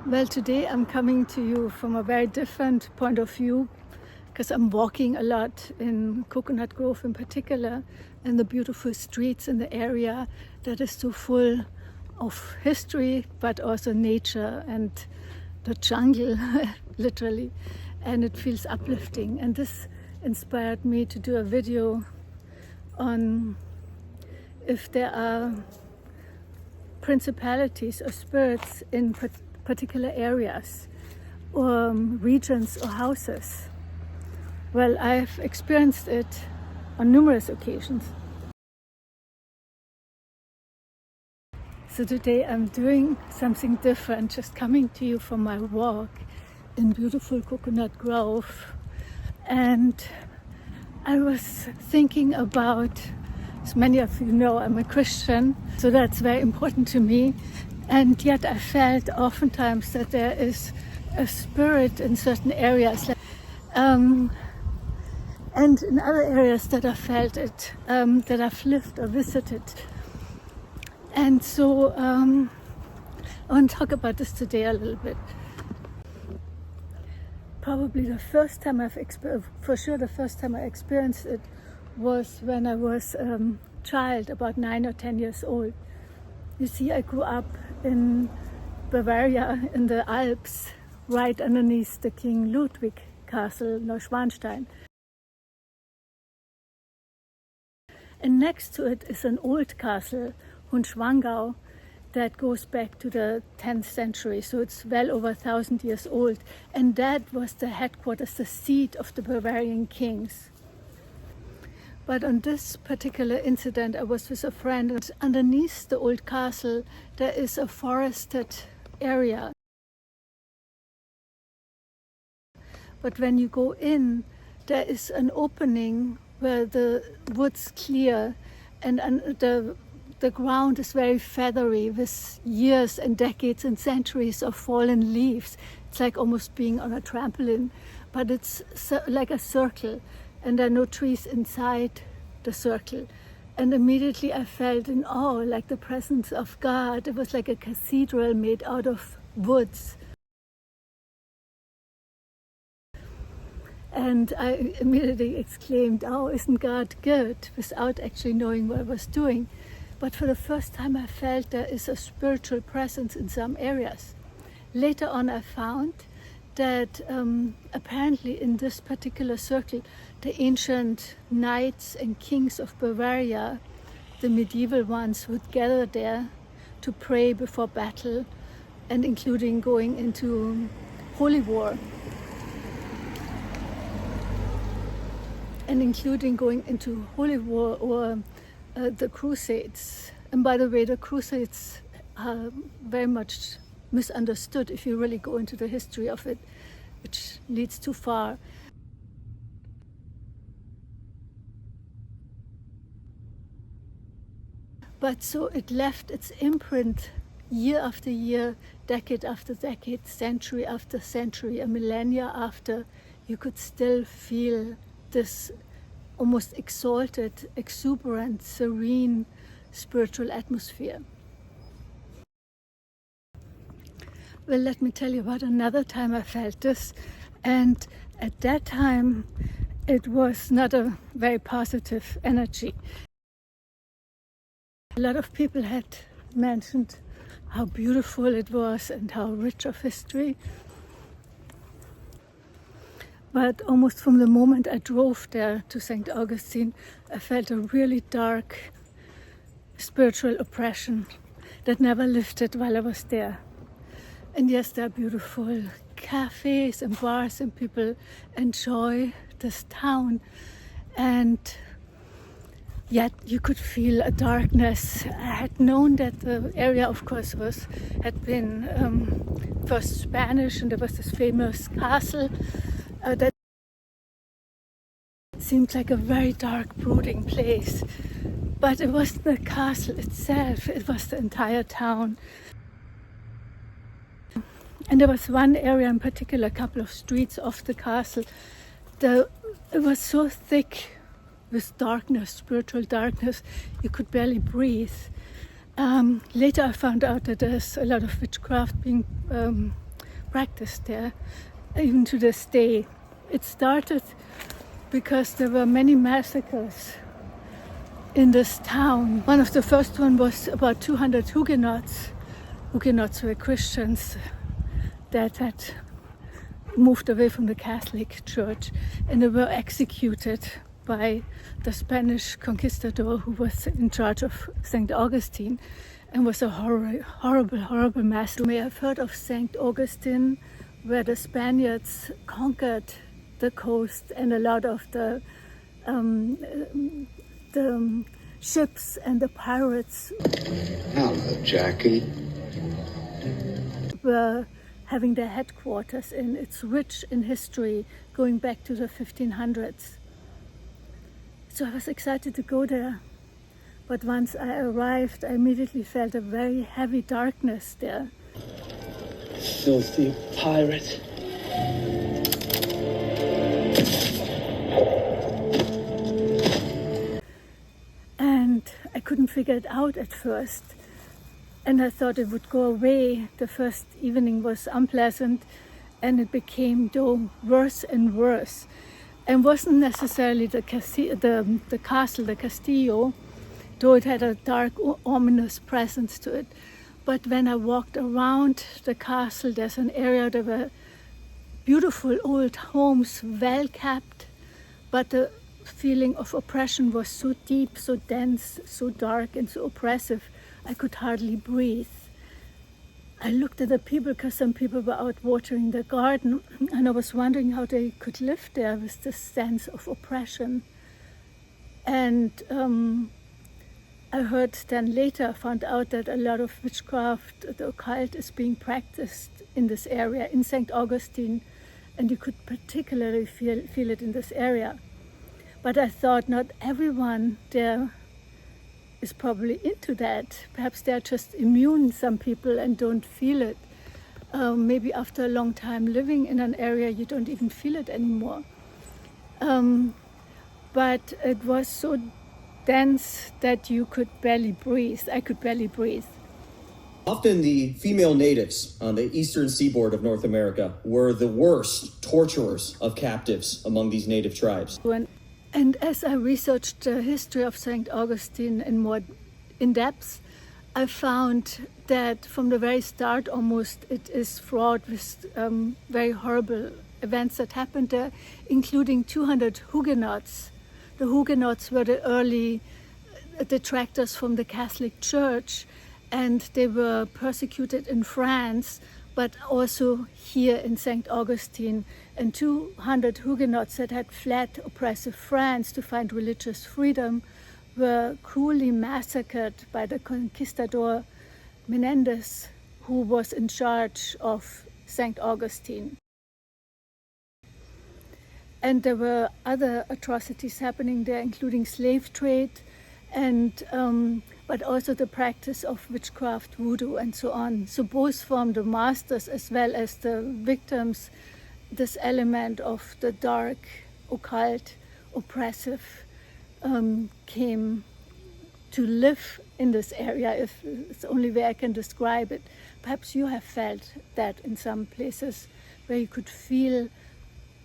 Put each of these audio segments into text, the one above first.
Well, today I'm coming to you from a very different point of view because I'm walking a lot in Coconut Grove in particular, and the beautiful streets in the area that is so full of history, but also nature and the jungle, literally, and it feels uplifting. And this inspired me to do a video on if there are principalities or spirits in particular areas or regions or houses. Well, I've experienced it on numerous occasions. So today I'm doing something different, just coming to you from my walk in beautiful Coconut Grove. And I was thinking about, as many of you know, I'm a Christian, so that's very important to me. And yet I felt oftentimes that there is a spirit in certain areas, and in other areas that I felt it, that I've lived or visited. And so I want to talk about this today a little bit. Probably the first time the first time I experienced it was when I was a child, about 9 or 10 years old. You see, I grew up in Bavaria, in the Alps, right underneath the King Ludwig Castle Neuschwanstein. And next to it is an old castle, Hohenschwangau, that goes back to the 10th century, so it's well over 1,000 years old. And that was the headquarters, the seat of the Bavarian kings. But on this particular incident, I was with a friend, and underneath the old castle, there is a forested area. But when you go in, there is an opening where the wood's clear and the ground is very feathery with years and decades and centuries of fallen leaves. It's like almost being on a trampoline, but it's like a circle, and there are no trees inside the circle. And immediately I felt in awe, like the presence of God. It was like a cathedral made out of woods. And I immediately exclaimed, "Oh, isn't God good?" without actually knowing what I was doing. But for the first time I felt there is a spiritual presence in some areas. Later on I found that apparently in this particular circle, the ancient knights and kings of Bavaria, the medieval ones, would gather there to pray before battle, and including going into holy war. Or the Crusades. And by the way, the Crusades are very much misunderstood if you really go into the history of it, which leads too far. But so it left its imprint year after year, decade after decade, century after century, a millennia after. You could still feel this almost exalted, exuberant, serene spiritual atmosphere. Well, let me tell you about another time I felt this, and at that time it was not a very positive energy. A lot of people had mentioned how beautiful it was and how rich of history. But almost from the moment I drove there to St. Augustine, I felt a really dark spiritual oppression that never lifted while I was there. And yes, there are beautiful cafes and bars, and people enjoy this town. And yet you could feel a darkness. I had known that the area, of course, had been first Spanish, and there was this famous castle that seemed like a very dark, brooding place. But it wasn't the castle itself, it was the entire town. And there was one area in particular, a couple of streets off the castle, it was so thick with darkness, spiritual darkness, you could barely breathe. Later I found out that there's a lot of witchcraft being practiced there, even to this day. It started because there were many massacres in this town. One of the first one was about 200 Huguenots. Huguenots were Christians that had moved away from the Catholic Church, and they were executed by the Spanish conquistador who was in charge of St. Augustine, and was a horrible massacre. You may have heard of St. Augustine, where the Spaniards conquered the coast, and a lot of the ships and the pirates Hello, Jackie. were having their headquarters in. It's rich in history, going back to the 1500s. So I was excited to go there. But once I arrived, I immediately felt a very heavy darkness there. Filthy pirate. And I couldn't figure it out at first. And I thought it would go away. The first evening was unpleasant, and it became worse and worse. And wasn't necessarily the castle, the Castillo, though it had a dark, ominous presence to it. But when I walked around the castle, there's an area, there were beautiful old homes, well kept, but the feeling of oppression was so deep, so dense, so dark, and so oppressive, I could hardly breathe. I looked at the people, because some people were out watering the garden, and I was wondering how they could live there with this sense of oppression. And I heard then later, found out that a lot of witchcraft, the occult, is being practiced in this area, in St. Augustine, and you could particularly feel it in this area. But I thought not everyone there is probably into that. Perhaps they're just immune, some people, and don't feel it. Maybe after a long time living in an area, you don't even feel it anymore. But it was so dense that you could barely breathe. I could barely breathe. Often the female natives on the eastern seaboard of North America were the worst torturers of captives among these native tribes. And as I researched the history of St. Augustine in more in depth, I found that from the very start almost it is fraught with very horrible events that happened there, including 200 Huguenots. The Huguenots were the early detractors from the Catholic Church, and they were persecuted in France, but also here in St. Augustine. And 200 Huguenots that had fled oppressive France to find religious freedom were cruelly massacred by the conquistador Menendez, who was in charge of St. Augustine. And there were other atrocities happening there, including slave trade, and but also the practice of witchcraft, voodoo, and so on. So both from the masters as well as the victims, this element of the dark, occult, oppressive came to live in this area. If it's the only way I can describe it. Perhaps you have felt that in some places where you could feel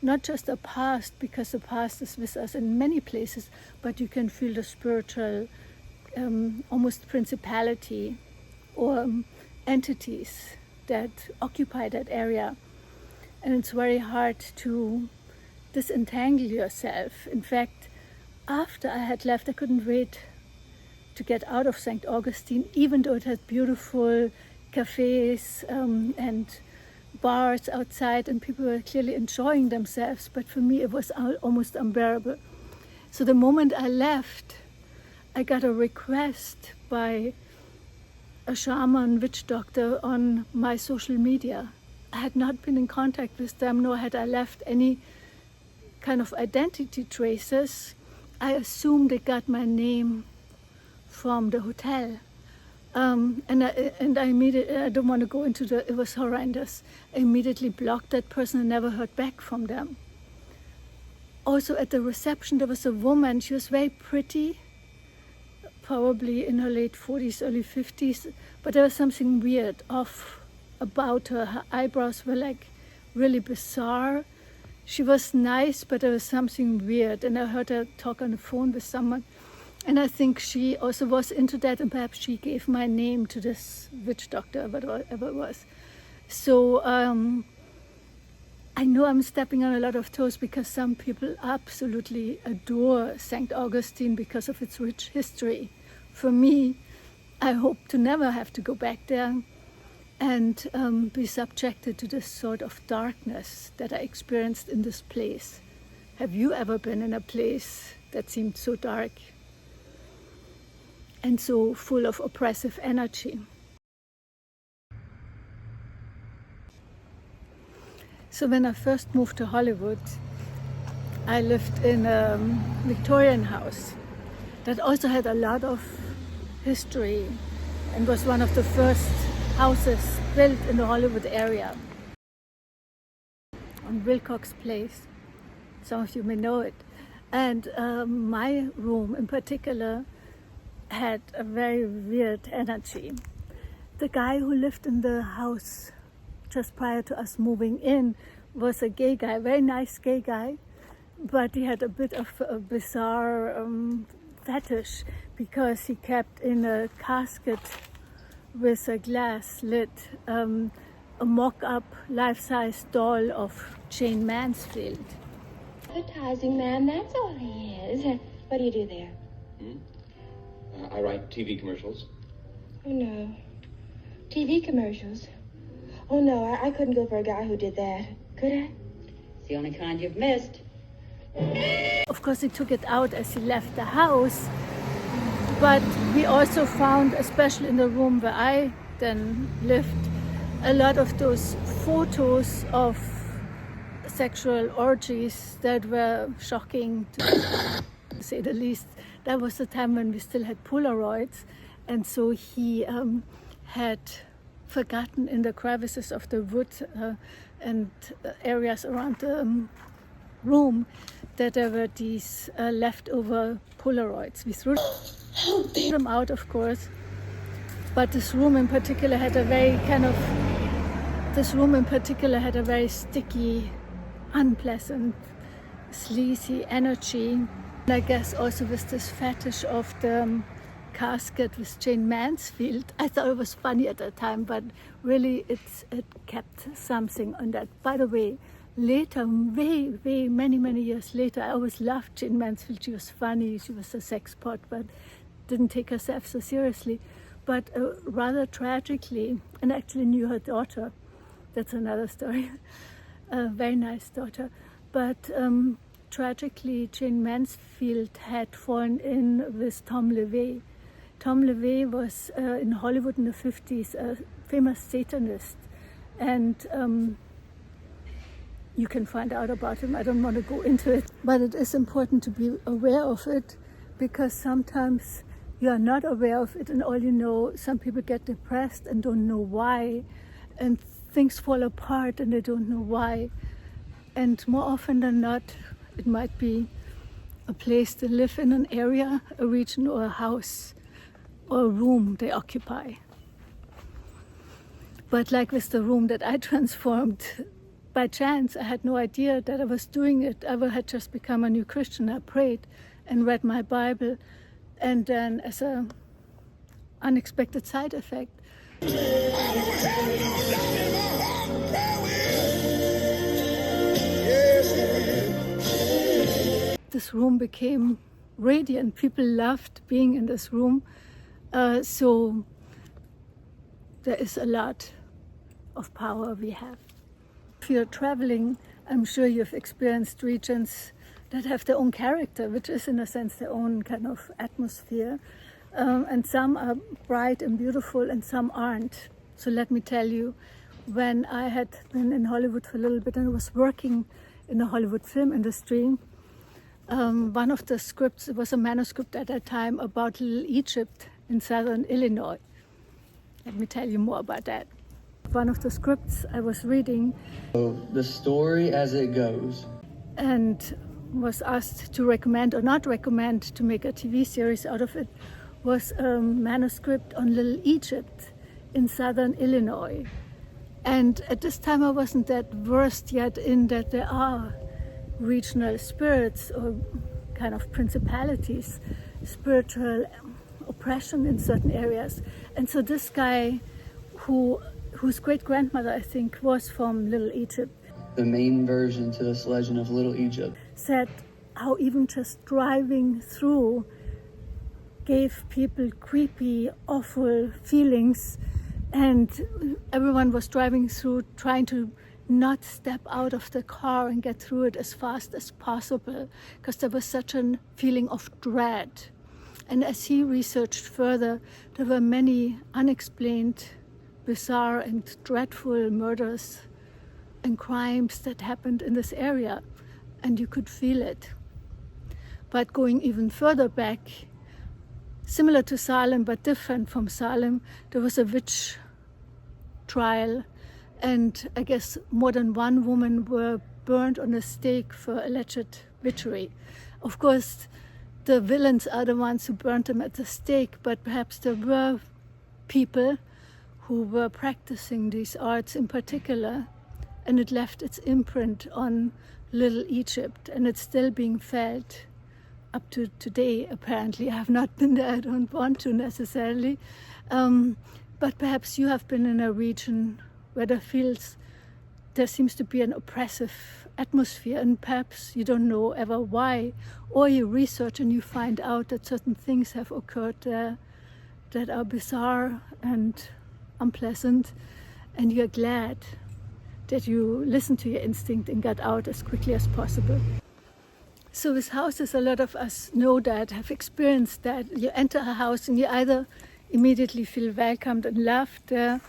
not just the past, because the past is with us in many places, but you can feel the spiritual, almost principality or entities that occupy that area. And it's very hard to disentangle yourself. In fact, after I had left, I couldn't wait to get out of St. Augustine, even though it had beautiful cafes and bars outside, and people were clearly enjoying themselves, but for me it was almost unbearable. So the moment I left, I got a request by a shaman witch doctor on my social media. I had not been in contact with them, nor had I left any kind of identity traces. I assumed they got my name from the hotel. And I immediately, I don't want to go into it was horrendous. I immediately blocked that person and never heard back from them. Also at the reception, there was a woman. She was very pretty, probably in her late 40s, early 50s, but there was something weird off about her. Her eyebrows were like really bizarre. She was nice, but there was something weird. And I heard her talk on the phone with someone. And I think she also was into that, and perhaps she gave my name to this witch doctor, whatever it was. So I know I'm stepping on a lot of toes because some people absolutely adore St. Augustine because of its rich history. For me, I hope to never have to go back there and be subjected to this sort of darkness that I experienced in this place. Have you ever been in a place that seemed so dark and so full of oppressive energy? So when I first moved to Hollywood, I lived in a Victorian house that also had a lot of history and was one of the first houses built in the Hollywood area on Wilcox Place. Some of you may know it. And my room in particular had a very weird energy. The guy who lived in the house just prior to us moving in was a gay guy, very nice gay guy, but he had a bit of a bizarre fetish because he kept in a casket with a glass lid a mock-up life-size doll of Jane Mansfield. Advertising man, that's all he is. What do you do there? I write TV commercials. Oh, no. TV commercials? Oh, no, I couldn't go for a guy who did that. Could I? It's the only kind you've missed. Of course, he took it out as he left the house, but we also found, especially in the room where I then lived, a lot of those photos of sexual orgies that were shocking, to say the least. That was the time when we still had Polaroids, and so he had forgotten in the crevices of the wood and areas around the room that there were these leftover Polaroids. We threw them out, of course, but this room in particular had a very sticky, unpleasant, sleazy energy. And I guess also with this fetish of the casket with Jane Mansfield. I thought it was funny at the time, but really it kept something on that. By the way, later, many years later, I always loved Jane Mansfield. She was funny, she was a sex pot, but didn't take herself so seriously. But rather tragically, and I actually knew her daughter. That's another story. A very nice daughter. But tragically, Jane Mansfield had fallen in with Tom LaVey. Tom LaVey was in Hollywood in the 50s, a famous Satanist. And you can find out about him. I don't want to go into it. But it is important to be aware of it, because sometimes you are not aware of it, and all you know, some people get depressed and don't know why, and things fall apart and they don't know why. And more often than not, it might be a place they live in, an area, a region, or a house, or a room they occupy. But like with the room that I transformed, by chance, I had no idea that I was doing it. I had just become a new Christian. I prayed and read my Bible, and then as an unexpected side effect, this room became radiant. People loved being in this room. So there is a lot of power we have. If you're traveling, I'm sure you've experienced regions that have their own character, which is in a sense their own kind of atmosphere. And some are bright and beautiful and some aren't. So let me tell you, when I had been in Hollywood for a little bit and I was working in the Hollywood film industry, one of the scripts, it was a manuscript at that time about Little Egypt in southern Illinois. Let me tell you more about that. One of the scripts I was reading, the story as it goes, and was asked to recommend or not recommend to make a TV series out of it, was a manuscript on Little Egypt in southern Illinois. And at this time I wasn't that versed yet in that there are regional spirits or kind of principalities, spiritual oppression in certain areas. And so this guy, whose great-grandmother, I think, was from Little Egypt, The main version to this legend of Little Egypt, said how even just driving through gave people creepy, awful feelings, and everyone was driving through trying to not step out of the car and get through it as fast as possible, because there was such a feeling of dread. And as he researched further, there were many unexplained, bizarre and dreadful murders and crimes that happened in this area, and you could feel it. But going even further back, similar to Salem but different from Salem, there was a witch trial, and I guess more than one woman were burned on a stake for alleged witchery. Of course, the villains are the ones who burned them at the stake, but perhaps there were people who were practicing these arts in particular, and it left its imprint on Little Egypt, and it's still being felt up to today, apparently. I have not been there, I don't want to necessarily, but perhaps you have been in a region where there seems to be an oppressive atmosphere, and perhaps you don't know ever why, or you research and you find out that certain things have occurred there that are bizarre and unpleasant, and you're glad that you listened to your instinct and got out as quickly as possible. So with houses, a lot of us know that, have experienced that. You enter a house and you either immediately feel welcomed and loved there,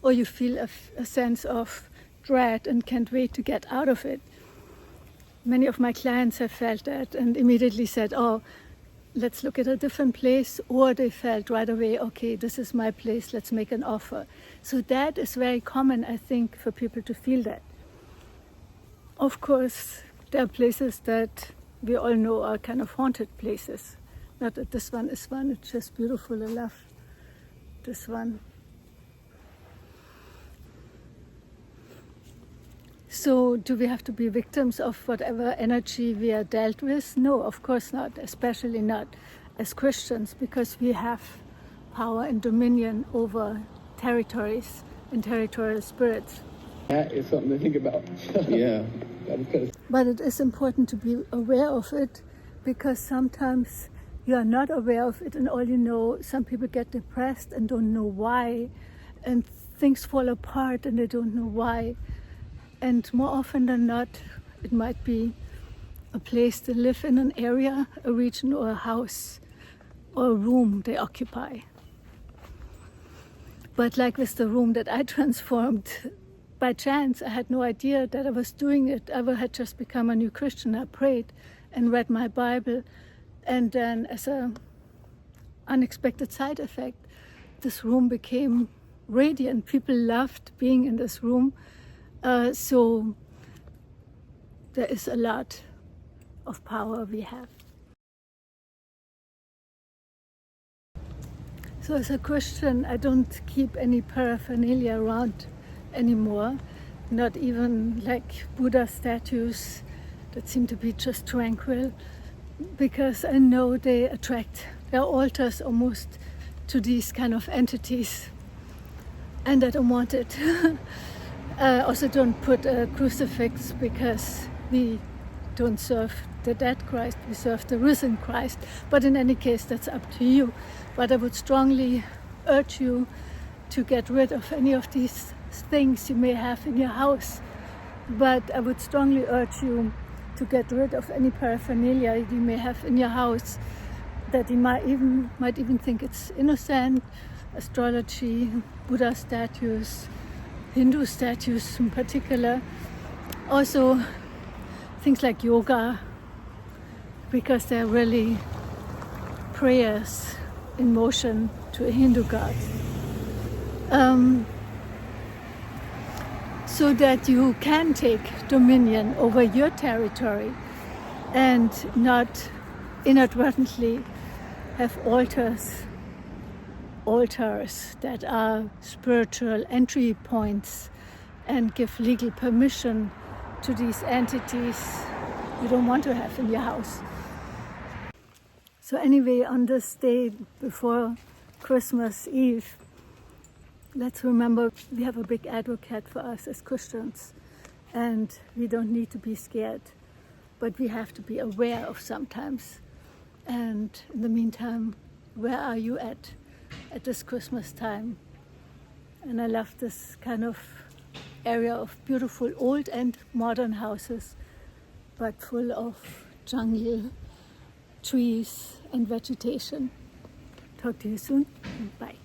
or you feel a sense of dread and can't wait to get out of it. Many of my clients have felt that and immediately said, oh, let's look at a different place, or they felt right away, okay, this is my place, let's make an offer. So that is very common, I think, for people to feel that. Of course, there are places that we all know are kind of haunted places. Not that this one is one, it's just beautiful, I love this one. So do we have to be victims of whatever energy we are dealt with? No, of course not, especially not as Christians, because we have power and dominion over territories and territorial spirits. that is something to think about. Yeah. But it is important to be aware of it, because sometimes you are not aware of it, and all you know, some people get depressed and don't know why, and things fall apart and they don't know why. And more often than not, it might be a place to live in, an area, a region, or a house, or a room they occupy. But like with the room that I transformed, by chance, I had no idea that I was doing it. I had just become a new Christian. I prayed and read my Bible, and then as an unexpected side effect, this room became radiant. People loved being in this room. So there is a lot of power we have. So as a Christian, I don't keep any paraphernalia around anymore, not even like Buddha statues that seem to be just tranquil, because I know they attract their altars almost to these kind of entities, and I don't want it. I also don't put a crucifix, because we don't serve the dead Christ, we serve the risen Christ. But in any case, that's up to you. But I would strongly urge you to get rid of any of these things you may have in your house. But I would strongly urge you to get rid of any paraphernalia you may have in your house that you might even think it's innocent, astrology, Buddha statues, Hindu statues in particular. Also things like yoga, because they're really prayers in motion to a Hindu god. So that you can take dominion over your territory and not inadvertently have altars altars that are spiritual entry points and give legal permission to these entities you don't want to have in your house. So anyway, on this day before Christmas Eve, let's remember we have a big advocate for us as Christians, and we don't need to be scared, but we have to be aware of sometimes. And in the meantime, where are you at this Christmas time? And I love this kind of area of beautiful old and modern houses, but full of jungle, trees and vegetation. Talk to you soon. Bye.